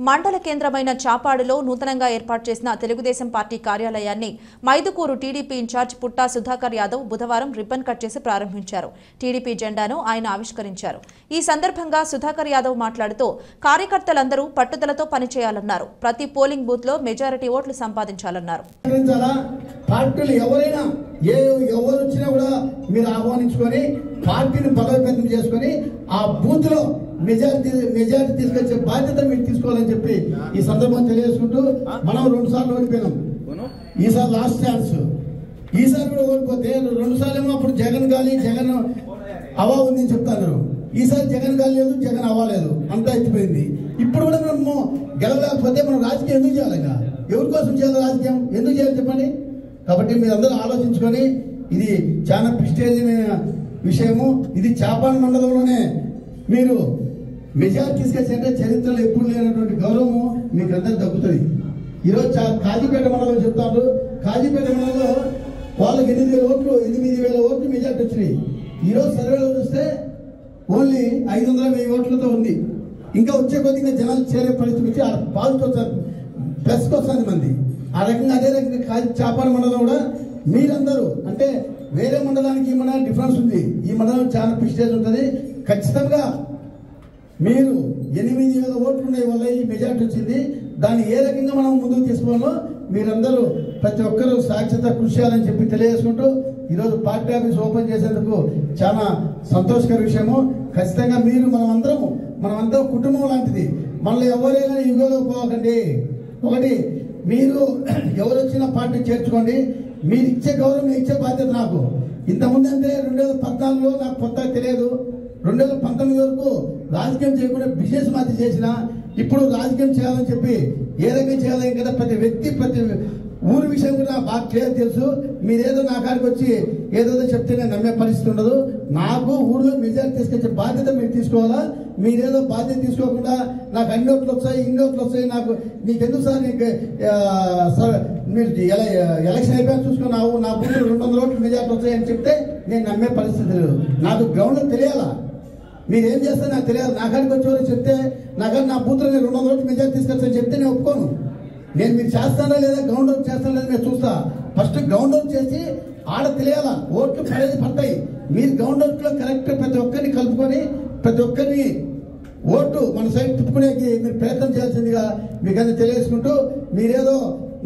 మండల కేంద్రమైన చాపాడులో నూతనంగా ఏర్పాటు చేసిన తెలుగుదేశం పార్టీ కార్యాలయాన్ని మైదుకూరు టీడీపీ ఇన్ఛార్జ్ పుట్టా సుధాకర్ యాదవ్ బుధవారం రిబ్బన్ కట్ చేసి ప్రారంభించారు. టీడీపీ జెండాను ఆయన ఆవిష్కరించారు. ఈ సందర్భంగా సుధాకర్ యాదవ్ మాట్లాడుతూ కార్యకర్తలందరూ పట్టుదలతో పనిచేయాలన్నారు. ప్రతి పోలింగ్ బూత్ లో మెజారిటీ ఓట్లు సంపాదించాలన్నారు. పార్టీలు ఎవరైనా ఎవరు వచ్చినా కూడా మీరు ఆహ్వానించుకొని పార్టీని బలోపేతం చేసుకొని ఆ బూత్ లో మెజారిటీ తీసుకొచ్చే బాధ్యత మీరు తీసుకోవాలని చెప్పి ఈ సందర్భం తెలియజేసుకుంటూ మనం 2 సార్లు ఓడిపోయినాం. ఈసారి లాస్ట్ ఛాన్స్. ఈసారి కూడా ఓడిపోతే 2 సార్లు ఏమో అప్పుడు జగన్ గాలి జగన్ అవా ఉంది అని చెప్తారు. ఈసారి జగన్ గాలి లేదు, జగన్ అవ్వలేదు, అంతా ఎత్తిపోయింది. ఇప్పుడు కూడా మనము గెలవలేకపోతే మనం రాజకీయం ఎందుకు చేయాలి? ఎవరి కోసం చేయాలి? రాజకీయం ఎందుకు చేయాలి చెప్పండి. కాబట్టి మీరందరూ ఆలోచించుకొని, ఇది చాలా ప్రెస్టేజ్ విషయము. ఇది చాపాడు మండలంలోనే మీరు మెజారిటీ తీసుకొచ్చారంటే చరిత్రలో ఎప్పుడు లేనటువంటి గౌరవము మీకు అందరూ దక్కుతుంది. ఈరోజు కాజీపేట మండలం చెప్తారు. కాజీపేట మండలంలో వాళ్ళకి 8,000 ఓట్లు మెజారిటీ వచ్చినాయి. ఈరోజు సర్వేలో చూస్తే ఓన్లీ 500-1000 ఓట్లతో ఉంది. ఇంకా వచ్చే కొద్దిగా జనాలు చేరే పరిస్థితి వచ్చి పాజిటివ్ వచ్చారు, ప్లస్కి వస్తుంది మంది. ఆ రకంగా అదే రకంగా చాపాడు మండలం కూడా మీరందరూ అంటే వేరే మండలానికి ఈ మండలం డిఫరెన్స్ ఉంది. ఈ మండలం చాలా ప్రెస్టేజ్ ఉంటుంది. ఖచ్చితంగా మీరు 8,000 ఓట్లు ఉన్నాయి వల్ల ఈ మెజార్టీ వచ్చింది. దాన్ని ఏ రకంగా మనం ముందుకు తీసుకోవాలో మీరందరూ ప్రతి ఒక్కరూ సాక్షిత కృషి చేయాలని చెప్పి తెలియజేసుకుంటూ ఈరోజు పార్టీ ఆఫీస్ ఓపెన్ చేసేందుకు చాలా సంతోషకర విషయము. ఖచ్చితంగా మీరు మనమంతా కుటుంబం లాంటిది. మనలో ఎవరైనా యుగలో పోకండి. ఒకటి, మీరు ఎవరు వచ్చినా పార్టీ చేర్చుకోండి. మీరు ఇచ్చే గౌరవం ఇచ్చే బాధ్యత నాకు. ఇంతకుముందు అంటే 2014లో నాకు కొత్తగా తెలియదు. 2019 వరకు రాజకీయం చేయకుండా బిజినెస్ మాది చేసిన. ఇప్పుడు రాజకీయం చేయాలని చెప్పి ఏ రకంగా చేయాలని కదా ప్రతి వ్యక్తి ప్రతి ఊరి విషయం కూడా బాగా క్లియర్ తెలుసు. మీరేదో నా కాడికి వచ్చి ఏదో చెప్తే నేను నమ్మే పరిస్థితి ఉండదు. నాకు ఊళ్ళో మెజారిటీ తీసుకొచ్చే బాధ్యత మీరు తీసుకోవాలా. మీరేదో బాధ్యత తీసుకోకుండా నాకు అన్ని ఓట్లు వస్తాయి, ఇన్ని ఓట్లు వస్తాయి, నాకు నీకెందుకు సార్ మీరు ఎలక్షన్ అయిపోయాక చూసుకున్నావు, నా బూత్లో 200 ఓట్లు మెజారిటీ వస్తాయి అని చెప్తే నేను నమ్మే పరిస్థితి లేదు. నాకు గ్రౌండ్లో తెలియాలా, మీరేం చేస్తే నాకు తెలియాలి. నా కాడికి వచ్చేవారు చెప్తే నా బూత్లో 200 ఓట్లు మెజారిటీ తీసుకొచ్చని చెప్తే నేను ఒప్పుకోను. నేను మీరు చేస్తానా లేదా, గ్రౌండ్ వర్క్ చేస్తానా లేదా నేను చూస్తా. ఫస్ట్ గ్రౌండ్ వర్క్ చేసి ఆడ తెలియాలా, ఓట్లు పడతాయి. మీరు గ్రౌండ్ వర్క్ లో కరెక్ట్ ప్రతి ఒక్కరిని కలుపుకొని ప్రతి ఒక్కరిని ఓటు మన సైడ్ తిప్పుకునేకి మీరు ప్రయత్నం చేయాల్సిందిగా మీకన్నా తెలియజేసుకుంటూ, మీరేదో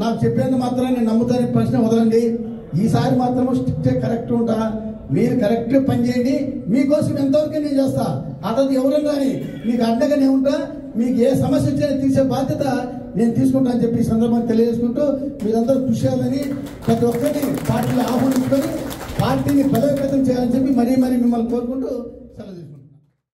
నాకు చెప్పేందుకు మాత్రం నేను నమ్ముతానని ప్రశ్న వదలండి. ఈసారి మాత్రం స్ట్రిక్ట్ కరెక్ట్ ఉంటా. మీరు కరెక్ట్ పని చేయండి. మీకోసం ఎంతవరకు నేను చేస్తా. అతను ఎవరు కానీ మీకు అండగానే ఉంటా. మీకు ఏ సమస్య వచ్చినా తీసే బాధ్యత నేను తీసుకుంటా అని చెప్పి ఈ సందర్భంగా తెలియజేసుకుంటూ మీరందరూ కృషి చేయాలని ప్రతి ఒక్కరిని పార్టీలో ఆహ్వానించుకొని పార్టీని బలోపేతం చేయాలని చెప్పి మరీ మిమ్మల్ని కోరుకుంటూ సెలవు తీసుకుంటాను.